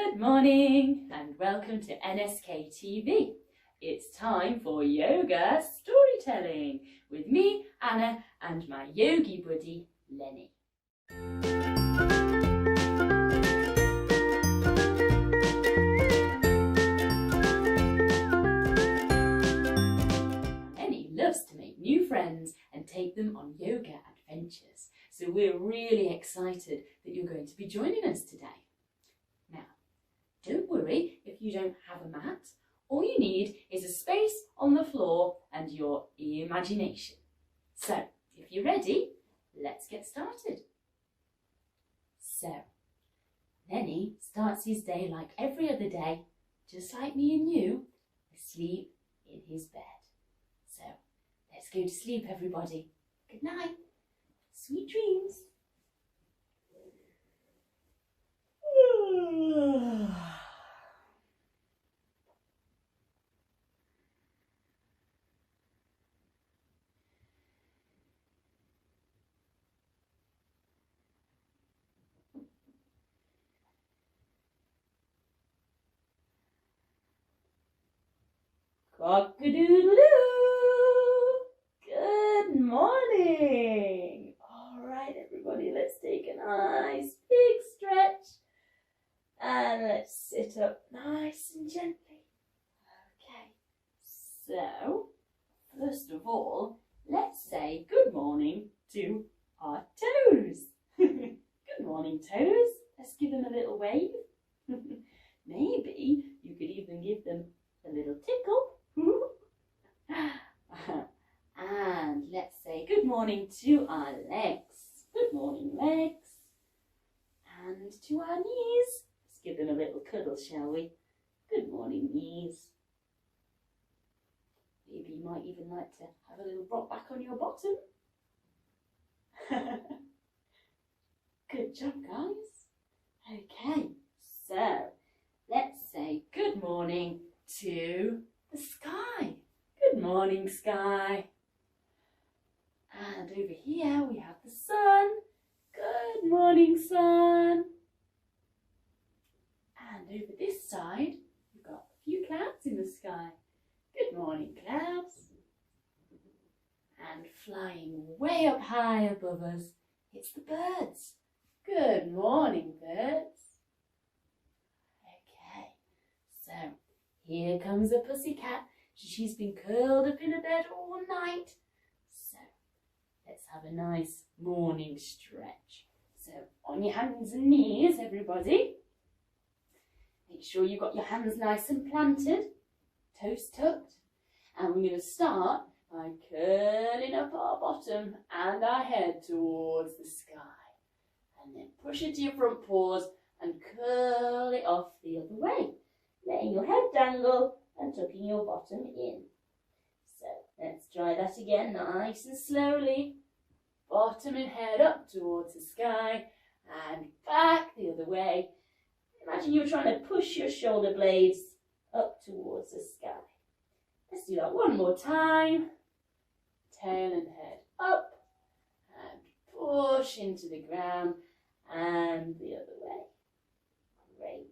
Good morning and welcome to NSK TV. It's time for yoga storytelling with me, Anna, and my yogi buddy, Lenny. Lenny loves to make new friends and take them on yoga adventures, so we're really excited that you're going to be joining us today. Now, don't worry if you don't have a mat. All you need is a space on the floor and your imagination. So, if you're ready, let's get started. So, Lenny starts his day like every other day, just like me and you, asleep in his bed. So, let's go to sleep, everybody. Good night. Sweet dreams. Cock-a-doodle-doo! Good morning! Alright everybody, let's take a nice big stretch and let's sit up nice and gently. Okay, so first of all, let's say good morning to our toes. Good morning toes, let's give them a little wave. Maybe you could even give them a little tickle. And let's say good morning to our legs. Good morning, legs. And to our knees. Let's give them a little cuddle, shall we? Good morning, knees. Maybe you might even like to have a little rock back on your bottom. Good job, guys. Okay, so let's say good morning to the sky. Good morning, sky. And over here we have the sun. Good morning, sun. And over this side, we've got a few clouds in the sky. Good morning, clouds. And flying way up high above us, it's the birds. Good morning, birds. Okay, so here comes a pussycat. She's been curled up in a bed all night. So let's have a nice morning stretch. So on your hands and knees, everybody. Make sure you've got your hands nice and planted, toes tucked. And we're going to start by curling up our bottom and our head towards the sky. And then push it to your front paws and curl it off the other way, letting your head dangle and tucking your bottom in. So let's try that again, nice and slowly. Bottom and head up towards the sky and back the other way. Imagine you're trying to push your shoulder blades up towards the sky. Let's do that one more time. Tail and head up and push into the ground and the other way. Great.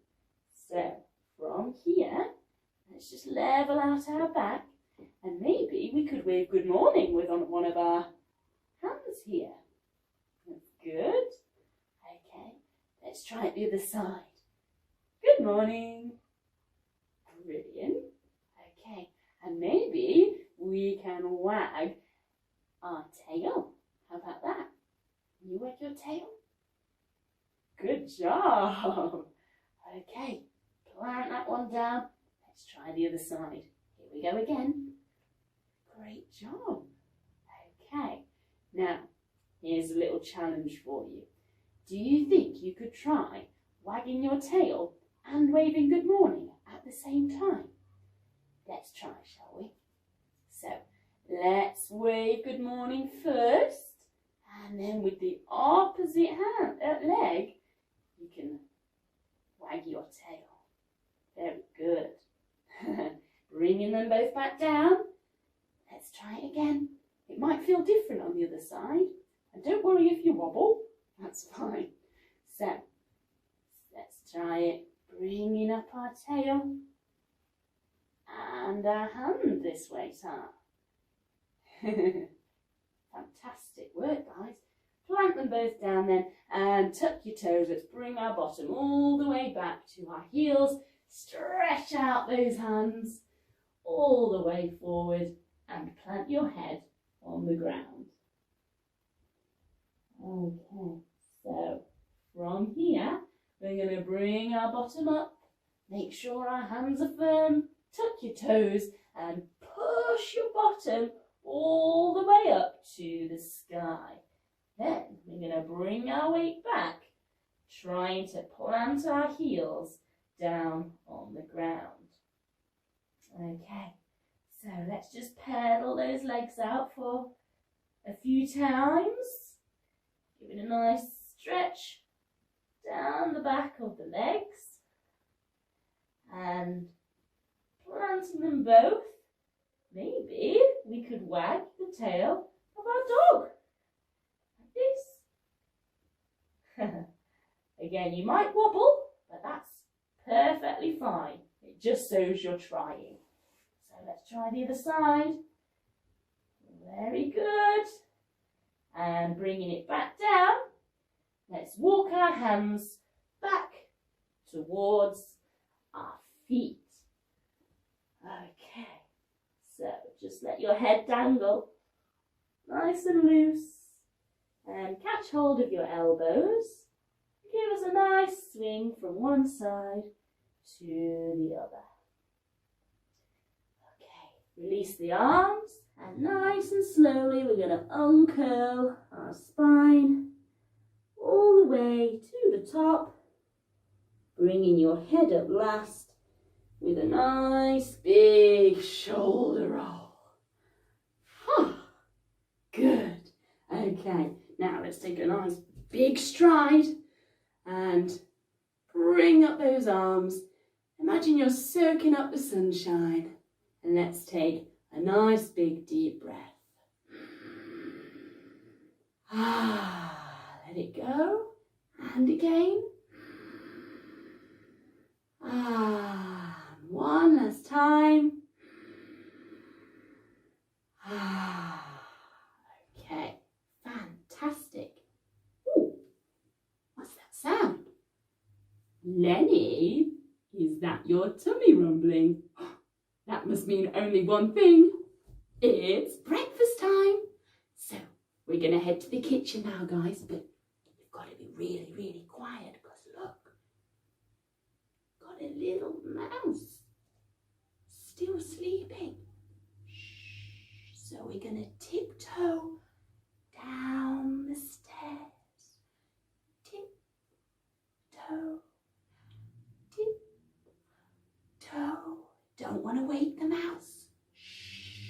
So from here, let's just level out our back and maybe we could wave good morning with one of our hands here. That's good. Okay, let's try it the other side. Good morning. Brilliant. Okay, and maybe we can wag our tail. How about that? Can you wag your tail? Good job. Okay, plant that one down. Let's try the other side. Here we go again. Great job. Okay, now here's a little challenge for you. Do you think you could try wagging your tail and waving good morning at the same time? Let's try, shall we? So let's wave good morning first, and then with the opposite leg, you can wag your tail. Very good. Bringing them both back down. Let's try it again. It might feel different on the other side. And don't worry if you wobble. That's fine. So, let's try it. Bring our tail and our hand this way, Sam. Fantastic work, guys. Plant them both down then and tuck your toes. Let's bring our bottom all the way back to our heels. Stretch out those hands all the way forward and plant your head on the ground. Okay, so from here, we're going to bring our bottom up. Make sure our hands are firm. Tuck your toes and push your bottom all the way up to the sky. Then we're going to bring our weight back, trying to plant our heels down on the ground. Okay, so let's just pedal those legs out for a few times. Give it a nice stretch down the back of the legs and planting them both. Maybe we could wag the tail of our dog like this. Again, you might wobble, but that's perfectly fine. It just shows you're trying. So let's try the other side. Very good. And bringing it back down, let's walk our hands back towards our feet. Okay, so just let your head dangle nice and loose and catch hold of your elbows. Give us a nice swing from one side to the other. Okay, release the arms and nice and slowly we're going to uncurl our spine all the way to the top, bringing your head up last with a nice big shoulder roll. Good. Okay, now let's take a nice big stride and bring up those arms. Imagine you're soaking up the sunshine. And let's take a nice big deep breath. Let it go. And again. One last time. Okay, fantastic. Ooh, what's that sound? Lenny, is that your tummy rumbling? That must mean only one thing. It's breakfast time. So we're going to head to the kitchen now, guys, but you've got to be really, really quiet because look, got a little mouse still sleeping. Shh. So we're going to tiptoe down the stairs. Tiptoe, tiptoe. Don't want to wake the mouse. Shh.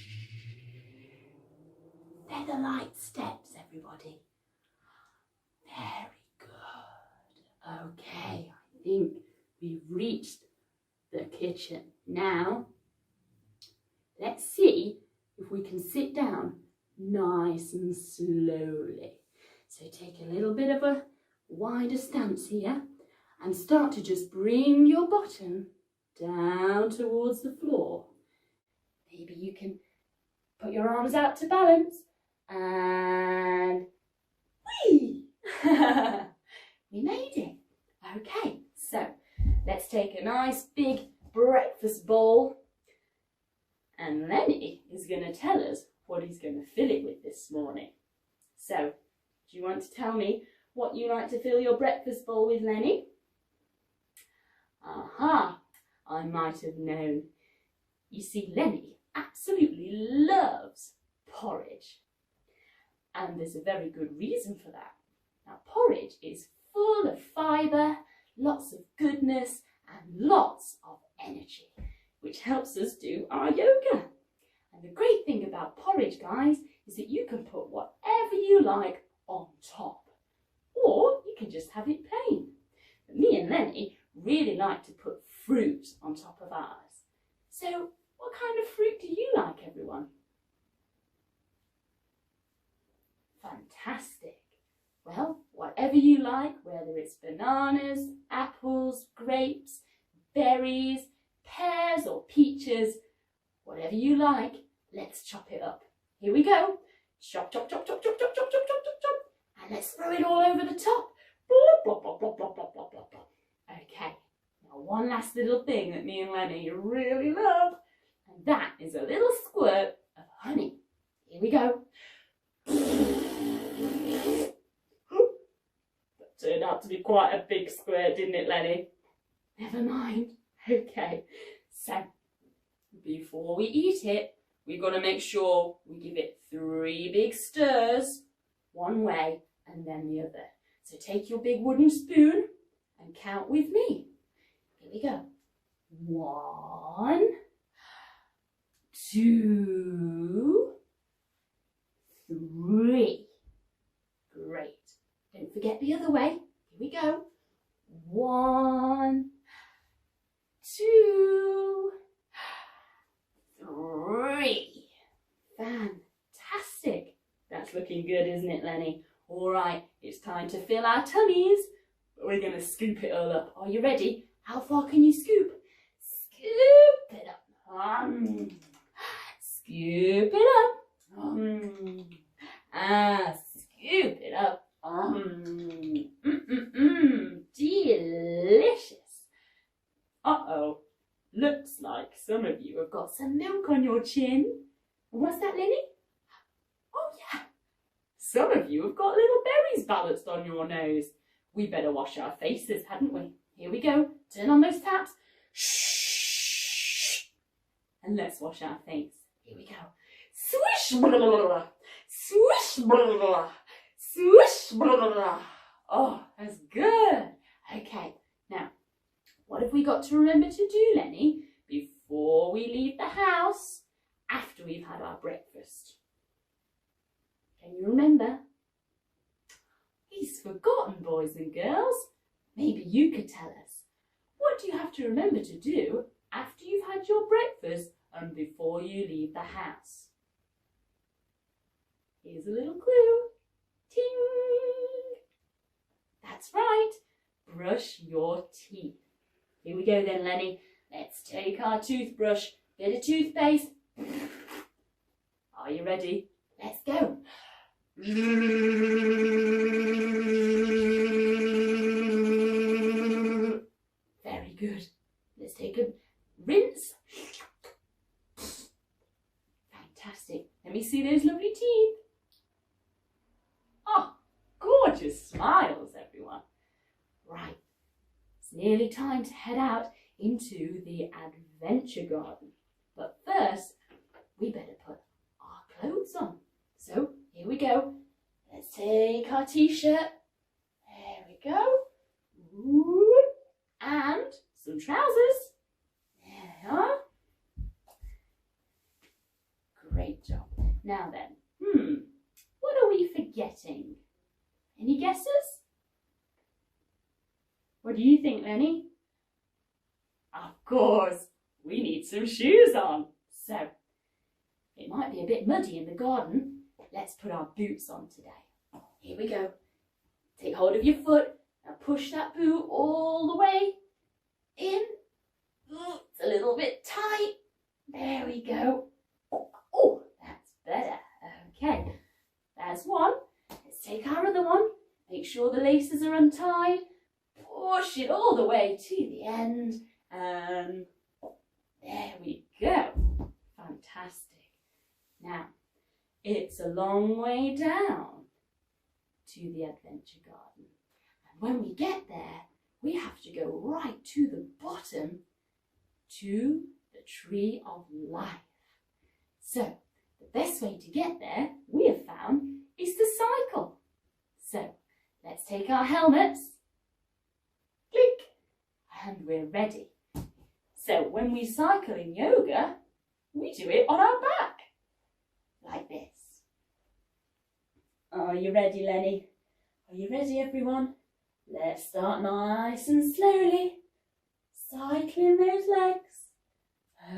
They're the light steps, everybody. Very good. Okay, I think we've reached the kitchen. Now, let's see if we can sit down nice and slowly. So take a little bit of a wider stance here and start to just bring your bottom down towards the floor. Maybe you can put your arms out to balance and whee! We made it. Okay, so let's take a nice big breakfast bowl and Lenny is going to tell us what he's going to fill it with this morning. So, do you want to tell me what you like to fill your breakfast bowl with, Lenny? Aha! I might have known. You see, Lenny absolutely loves porridge. And there's a very good reason for that. Now, porridge is full of fibre, lots of goodness, and lots of energy, which helps us do our yoga. And the great thing about porridge, guys, is that you can put whatever you like on top. Or you can just have it plain. But me and Lenny really like to put fruit on top of ours. So what kind of fruit do you like, everyone? Fantastic. Well, whatever you like, whether it's bananas, apples, grapes, berries, chop it up. Here we go. Chop, chop, chop, chop, chop, chop, chop, chop, chop, chop, chop. And let's throw it all over the top. Blop, blop, blop, blop, blop, blop, blop, blop, blop. Okay, now one last little thing that me and Lenny really love, and that is a little squirt of honey. Here we go. That turned out to be quite a big squirt, didn't it, Lenny? Never mind. Okay, so before we eat it, we've got to make sure we give it 3 big stirs, one way and then the other. So take your big wooden spoon and count with me. Here we go. 1, 2, 3. Great. Don't forget the other way. Here we go. 1, 2, 3. Fantastic. That's looking good, isn't it, Lenny? All right, it's time to fill our tummies. We're going to scoop it all up. Are you ready? How far can you scoop? Scoop it up. Scoop it up. Scoop it up. Delicious. Uh-oh. Looks like some of you have got some milk on your chin. What's that, Lenny? Oh, yeah. Some of you have got little berries balanced on your nose. We better wash our faces, hadn't we? Here we go. Turn on those taps. Shh. And let's wash our face. Here we go. Swish. Blah, blah, blah. Swish. Blah, blah, blah. Swish. Blah, blah, blah. Oh, that's good. Okay. Now, what have we got to remember to do, Lenny, before we leave the house, after we've had our breakfast? Can you remember? He's forgotten, boys and girls. Maybe you could tell us. What do you have to remember to do after you've had your breakfast and before you leave the house? Here's a little clue. Ting! That's right. Brush your teeth. Here we go then, Lenny. Let's take our toothbrush, bit of toothpaste. Are you ready? Let's go. Very good. Let's take a rinse. Fantastic. Let me see those lovely teeth. Oh, gorgeous smiles, everyone. Right. It's nearly time to head out into the adventure garden. But first, we better put our clothes on. So, here we go. Let's take our t-shirt. There we go. Ooh. And some trousers. There they are. Great job. Now then, what are we forgetting? Any guesses? What do you think, Lenny? Of course, we need some shoes on. So, it might be a bit muddy in the garden. Let's put our boots on today. Here we go. Take hold of your foot and push that boot all the way in. Ooh, it's a little bit tight. There we go. Oh, that's better. Okay, there's one. Let's take our other one. Make sure the laces are untied. Push it all the way to the end. And there we go. Fantastic. Now, it's a long way down to the adventure garden. And when we get there, we have to go right to the bottom to the tree of life. So, the best way to get there, we have found, is to cycle. So, let's take our helmets. Click. And we're ready. So, when we cycle in yoga, we do it on our back. Like this. Are you ready, Lenny? Are you ready, everyone? Let's start nice and slowly. Cycling those legs.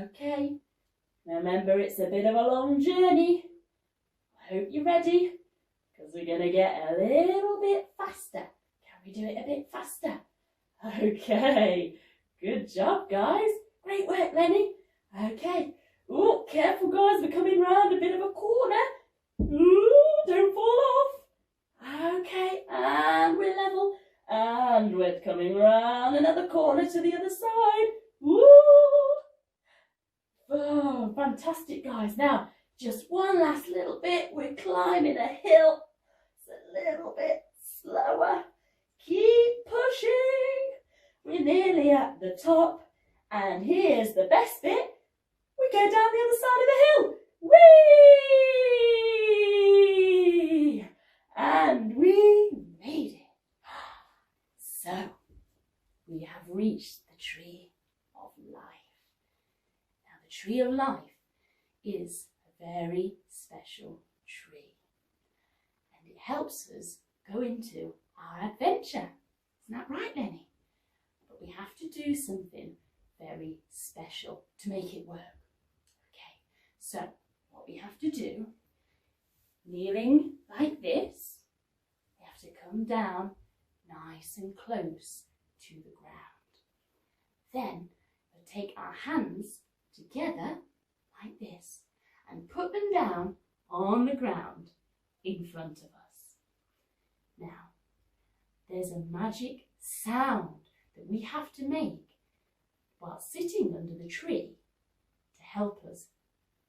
Okay. Remember, it's a bit of a long journey. I hope you're ready, because we're going to get a little bit faster. Can we do it a bit faster? Okay. Good job, guys. Great work, Lenny. Okay. Ooh, careful guys, we're coming round a bit of a corner. Ooh, don't fall off. Okay, and we're level. And we're coming round another corner to the other side. Woo! Oh, fantastic guys. Now, just one last little bit. We're climbing a hill. It's a little bit slower. Keep pushing. We're nearly at the top. And here's the best bit. We go down the other side of the hill. Whee! And we made it. So, we have reached the tree of life. Now, the tree of life is a very special tree. And it helps us go into our adventure. Isn't that right, Lenny? But we have to do something very special to make it work. Okay, so what we have to do, kneeling like this, we have to come down nice and close to the ground. Then we'll take our hands together like this and put them down on the ground in front of us. Now, there's a magic sound that we have to make while sitting under the tree to help us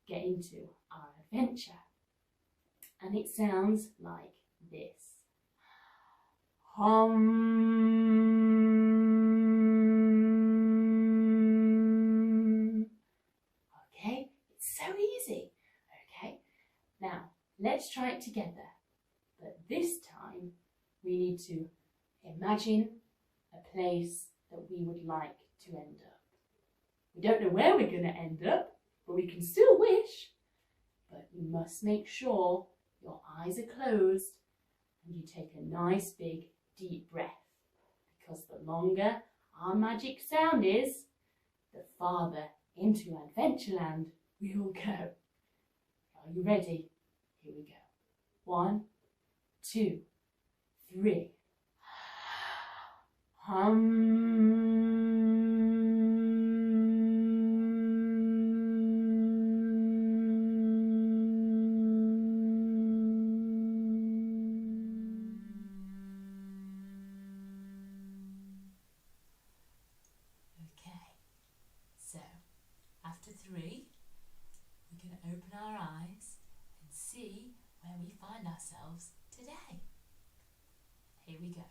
get into our adventure. And it sounds like this. Hum. Okay, it's so easy. Okay, now let's try it together. But this time we need to imagine a place that we would like to end up. We don't know where we're going to end up, but we can still wish. But you must make sure your eyes are closed and you take a nice big deep breath, because the longer our magic sound is, the farther into Adventureland we will go. Are you ready? Here we go. 1, 2, 3. Hum. So, after 3, we're going to open our eyes and see where we find ourselves today. Here we go.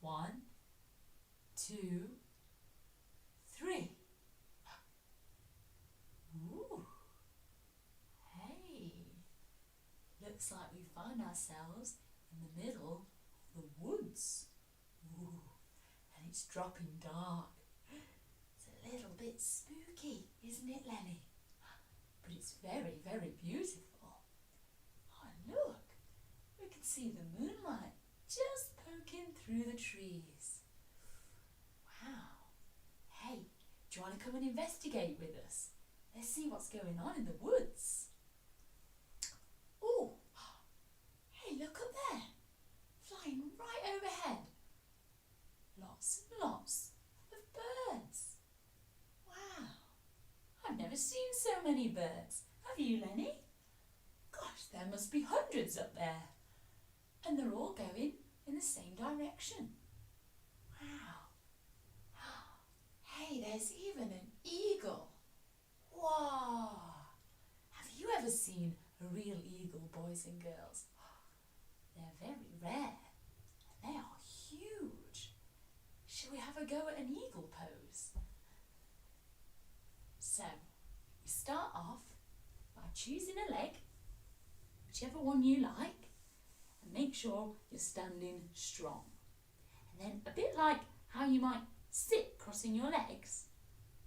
1, 2, 3. Ooh. Hey. Looks like we find ourselves in the middle of the woods. Ooh. And it's dropping dark. A little bit spooky, isn't it, Lenny? But it's very, very beautiful. Oh, look, we can see the moonlight just poking through the trees. Wow. Hey, do you want to come and investigate with us? Let's see what's going on in the woods. Oh, hey, look up there, flying right overhead. Lots and lots of birds. I've never seen so many birds. Have you, Lenny? Gosh, there must be hundreds up there. And they're all going in the same direction. Wow. Hey, there's even an eagle. Wow. Have you ever seen a real eagle, boys and girls? They're very rare. And they are huge. Shall we have a go at an eagle pose? So, we start off by choosing a leg, whichever one you like, and make sure you're standing strong. And then a bit like how you might sit crossing your legs,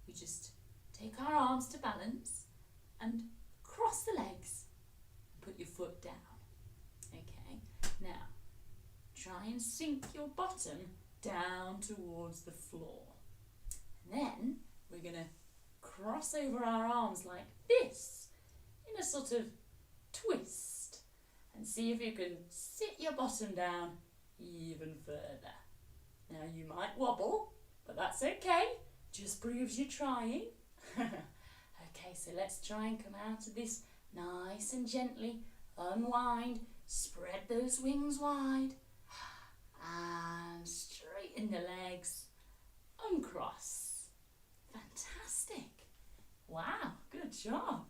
we just take our arms to balance and cross the legs and put your foot down. Okay, now try and sink your bottom down towards the floor. And then we're going to cross over our arms like this in a sort of twist and see if you can sit your bottom down even further. Now you might wobble, but that's okay, just proves you're trying. Okay, Okay, so let's try and come out of this nice and gently. Unwind, spread those wings wide, and straighten the legs, uncross. Fantastic. Wow, good job.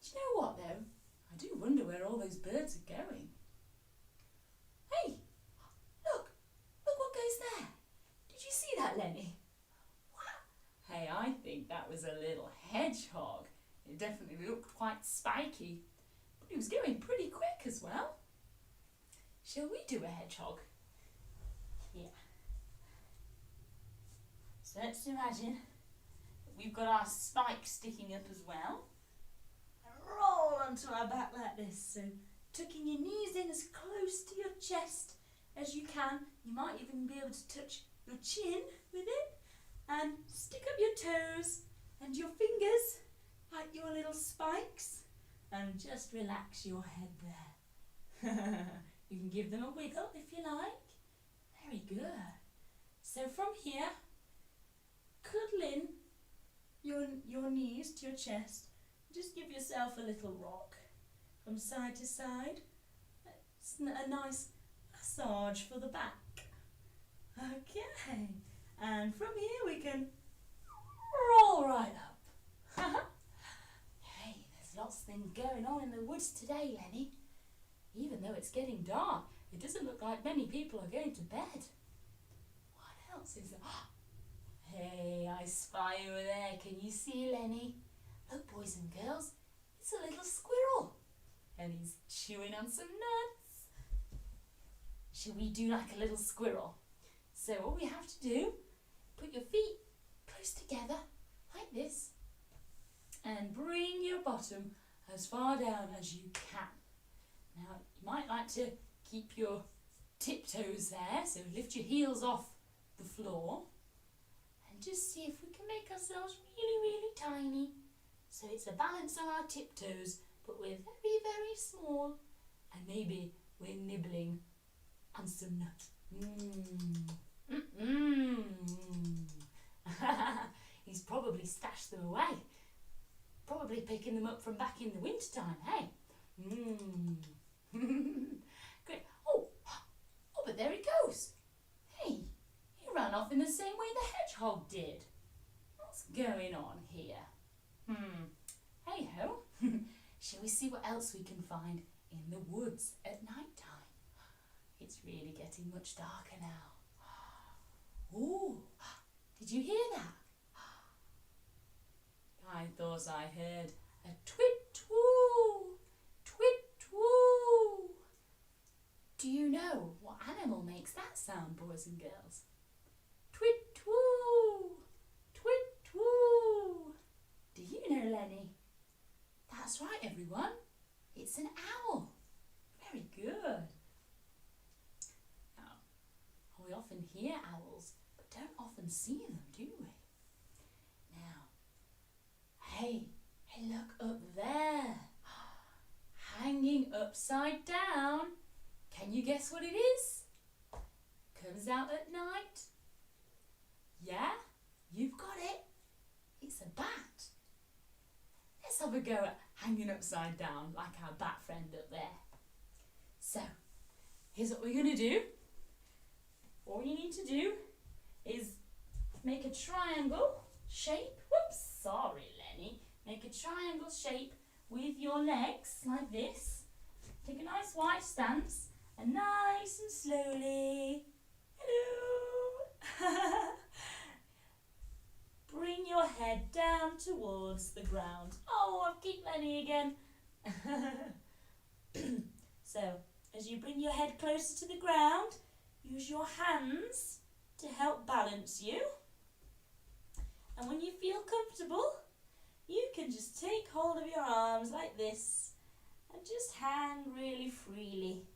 Do you know what though? I do wonder where all those birds are going. Hey, look what goes there. Did you see that, Lenny? Wow. Hey, I think that was a little hedgehog. It definitely looked quite spiky, but he was going pretty quick as well. Shall we do a hedgehog? Yeah. So let's imagine that we've got our spikes sticking up as well. And roll onto our back like this. So tucking your knees in as close to your chest as you can. You might even be able to touch your chin with it. And stick up your toes and your fingers like your little spikes. And just relax your head there. You can give them a wiggle if you like. Very good. So from here, cuddle in your knees to your chest. Just give yourself a little rock from side to side. It's a nice massage for the back. Okay. And from here we can roll right up. Hey, there's lots of things going on in the woods today, Lenny. Even though it's getting dark, it doesn't look like many people are going to bed. What else is there? Hey, I spy over there. Can you see, Lenny? Look, boys and girls, it's a little squirrel. And he's chewing on some nuts. Shall we do like a little squirrel? So what we have to do, put your feet close together, like this, and bring your bottom as far down as you can. Now, you might like to keep your tiptoes there, so lift your heels off the floor, and just see if we can make ourselves really, really tiny. So it's a balance on our tiptoes, but we're very, very small, and maybe we're nibbling on some nuts. He's probably stashed them away. Probably picking them up from back in the winter time, hey? Great. Oh, but there he goes. Hey, he ran off in the same way the hedgehog did. What's going on here? Hey ho. Shall we see what else we can find in the woods at night time? It's really getting much darker now. Ooh, did you hear that? I thought I heard a twit-twoo, twit-twoo. Do you know what animal makes that sound, boys and girls? Twit-twoo, twit-twoo. Do you know, Lenny? That's right, everyone. It's an owl. Very good. Now, we often hear owls, but don't often see them, do we? Now, hey, look up there. Hanging upside down. Can you guess what it is? Comes out at night. Yeah, you've got it. It's a bat. Let's have a go at hanging upside down like our bat friend up there. So, here's what we're going to do. All you need to do is make a triangle shape. Whoops, sorry Lenny. Make a triangle shape with your legs like this. Take a nice wide stance and nice and slowly. Hello. Bring your head down towards the ground. Oh, I've kicked Lenny again. So, as you bring your head closer to the ground, use your hands to help balance you. And when you feel comfortable, you can just take hold of your arms like this and just hang really freely.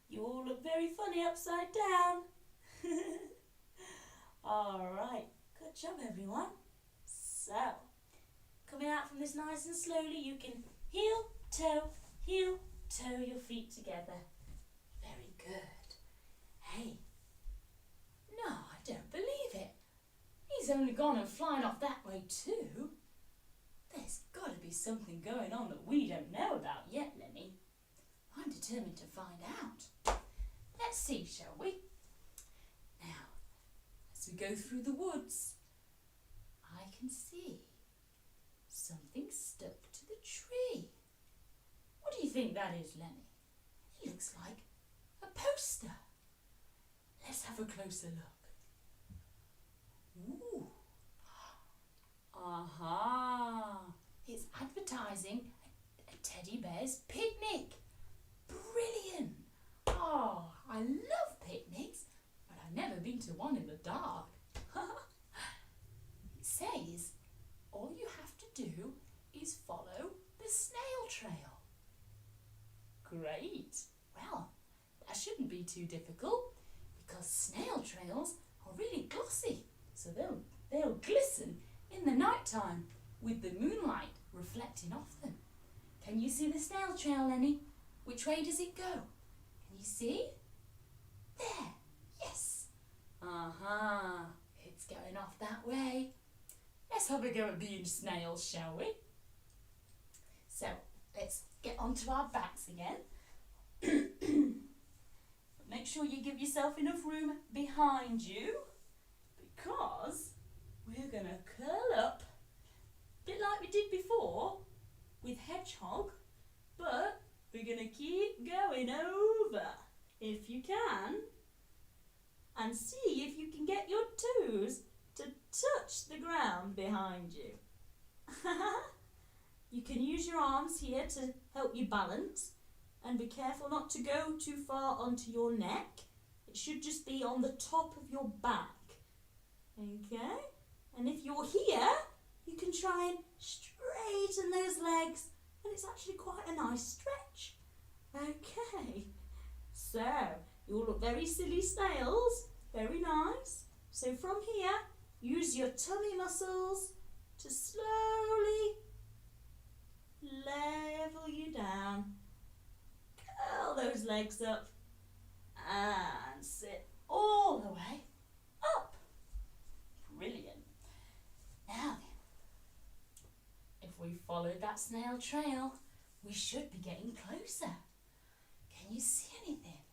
You all look very funny upside down. Alright, good job everyone. So, coming out from this nice and slowly, you can heel, toe your feet together. Very good. Hey, no, I don't believe it. He's it's only gone and flying off that way too. There's got to be something going on that we don't know about yet, Lenny. I'm determined to find out. Let's see, shall we? Now, as we go through the woods, I can see something stuck to the tree. What do you think that is, Lenny? It looks like a poster. Let's have a closer look. Ooh. Aha! It's advertising a teddy bear's picnic. Brilliant! Oh, I love picnics, but I've never been to one in the dark. It says all you have to do is follow the snail trail. Great! Well, that shouldn't be too difficult because snail trails are really glossy, so they'll glisten in the night time with the moonlight reflecting off them. Can you see the snail trail, Lenny? Which way does it go? Can you see? There, yes. It's going off that way. Let's have a go at being snails, shall we? So, let's get onto our backs again. Make sure you give yourself enough room behind you because we're going to curl up, a bit like we did before with hedgehog, but we're going to keep going over if you can and see if you can get your toes to touch the ground behind you. You can use your arms here to help you balance and be careful not to go too far onto your neck. It should just be on the top of your back. Okay? And if you're here, you can try and straighten those legs, and it's actually quite a nice stretch. Okay, so you all look very silly snails, very nice. So from here, use your tummy muscles to slowly level you down. Curl those legs up and sit all the way up. Brilliant. Now then, if we follow that snail trail, we should be getting closer. Can you see anything?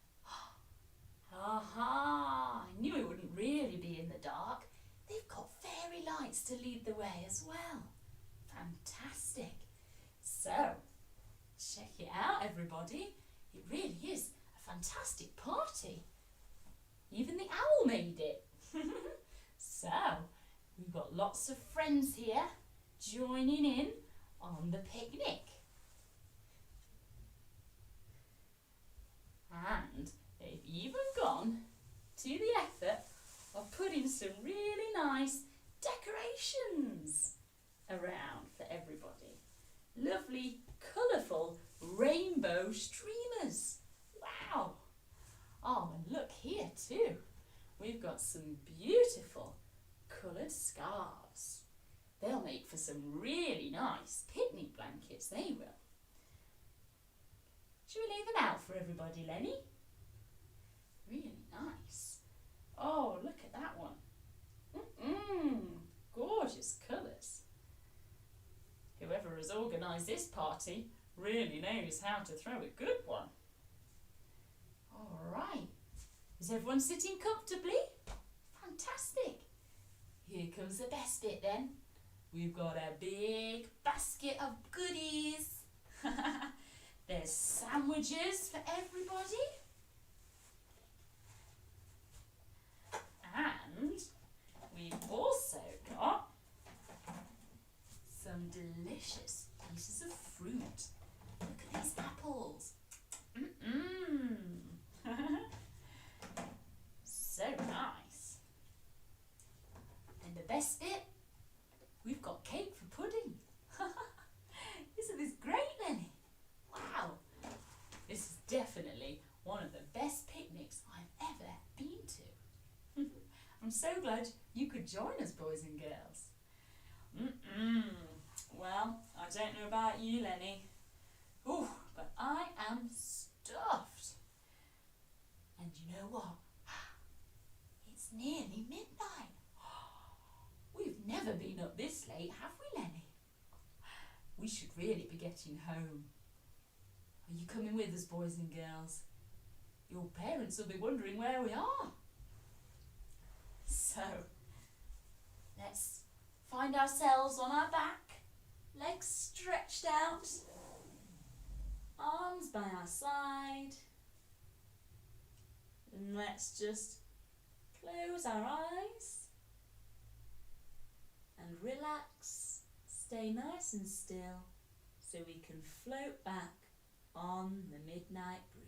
Aha! I knew it wouldn't really be in the dark. They've got fairy lights to lead the way as well. Fantastic. So, check it out, everybody. It really is a fantastic party. Even the owl made it. So, we've got lots of friends here joining in on the picnic. And they've even gone to the effort of putting some really nice decorations around for everybody. Lovely, colourful rainbow streamers. Wow! Oh, and look here too. We've got some beautiful coloured scarves. They'll make for some really nice picnic blankets, they will. Should we lay them out for everybody, Lenny? Really nice. Oh, look at that one. Gorgeous colours. Whoever has organised this party really knows how to throw a good one. All right. Is everyone sitting comfortably? Fantastic. Here comes the best bit then. We've got a big basket of goodies. There's sandwiches for everybody. And we've also got some delicious pieces of fruit. Look at these apples. So nice. And the best bit, we've got cake for pudding. Isn't this great, Lenny? Wow. This is definitely one of the best picnics I've ever been to. I'm so glad you could join us, boys and girls. Well, I don't know about you, Lenny. Ooh, but I am stuffed. And you know what? It's nearly midnight. late, have we, Lenny? We should really be getting home. Are you coming with us, boys and girls? Your parents will be wondering where we are. So, let's find ourselves on our back, legs stretched out, arms by our side, and let's just close our eyes and relax, stay nice and still so we can float back on the midnight breeze.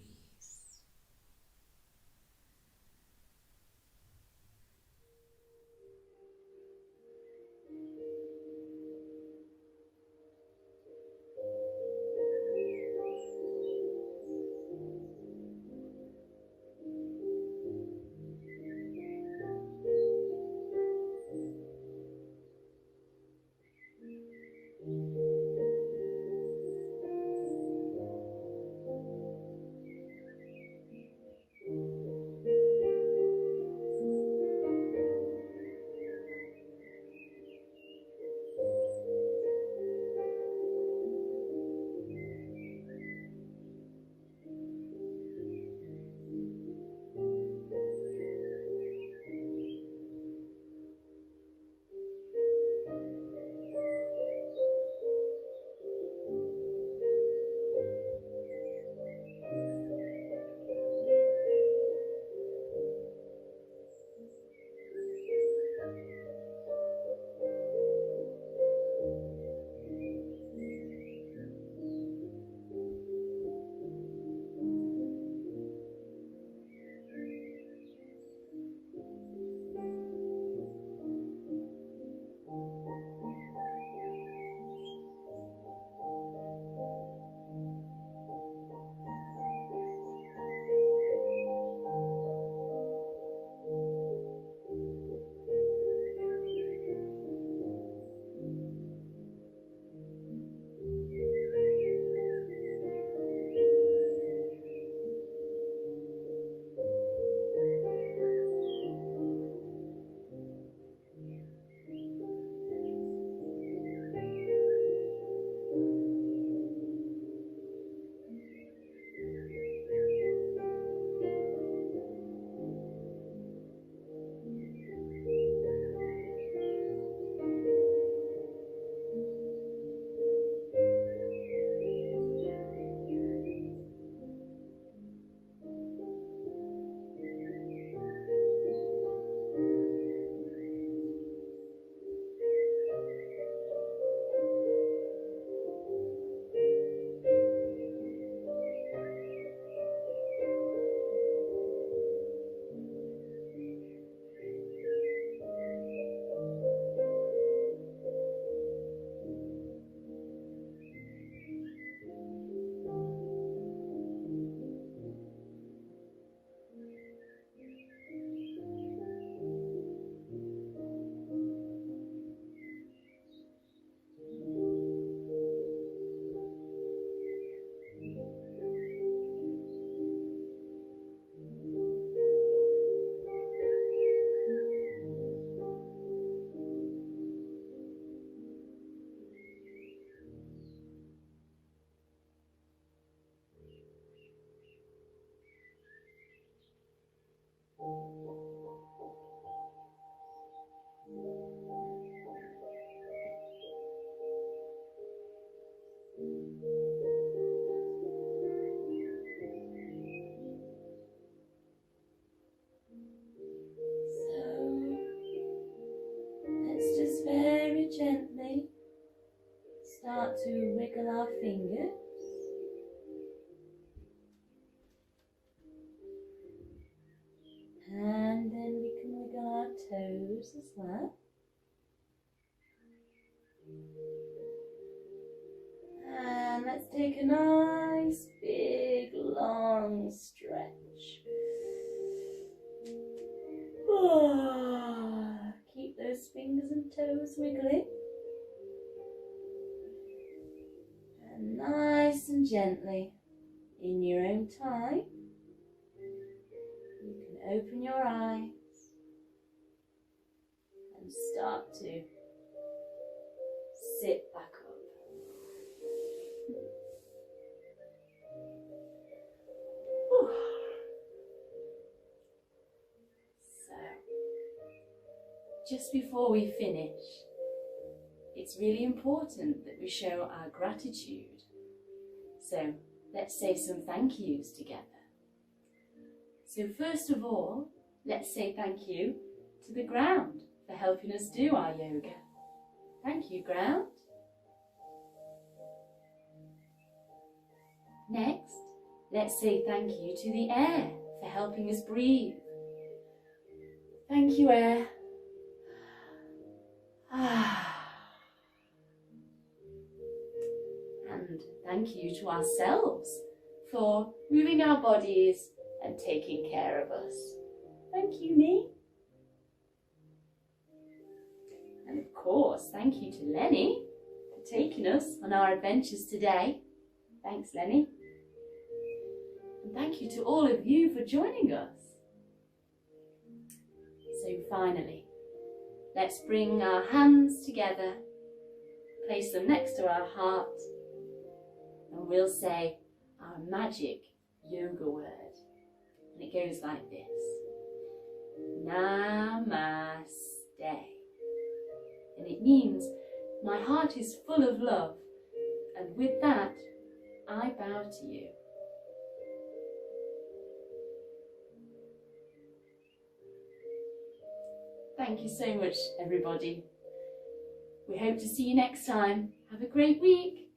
Gently start to wiggle our fingers. And then we can wiggle our toes as well. And let's take a nice big long stretch. Keep those fingers and toes wiggling. And nice and gently, in your own time, you can open your eyes and start to sit back up. Whew. So, just before we finish, it's really important that we show our gratitude. So, let's say some thank yous together. So first of all, let's say thank you to the ground for helping us do our yoga. Thank you, ground. Next, let's say thank you to the air for helping us breathe. Thank you, air. And thank you to ourselves for moving our bodies and taking care of us. Thank you, me. And of course, thank you to Lenny for taking us on our adventures today. Thanks, Lenny. And thank you to all of you for joining us. So finally, let's bring our hands together, place them next to our heart, and we'll say our magic yoga word. And it goes like this. Namaste. And it means my heart is full of love, and with that, I bow to you. Thank you so much, everybody. We hope to see you next time. Have a great week.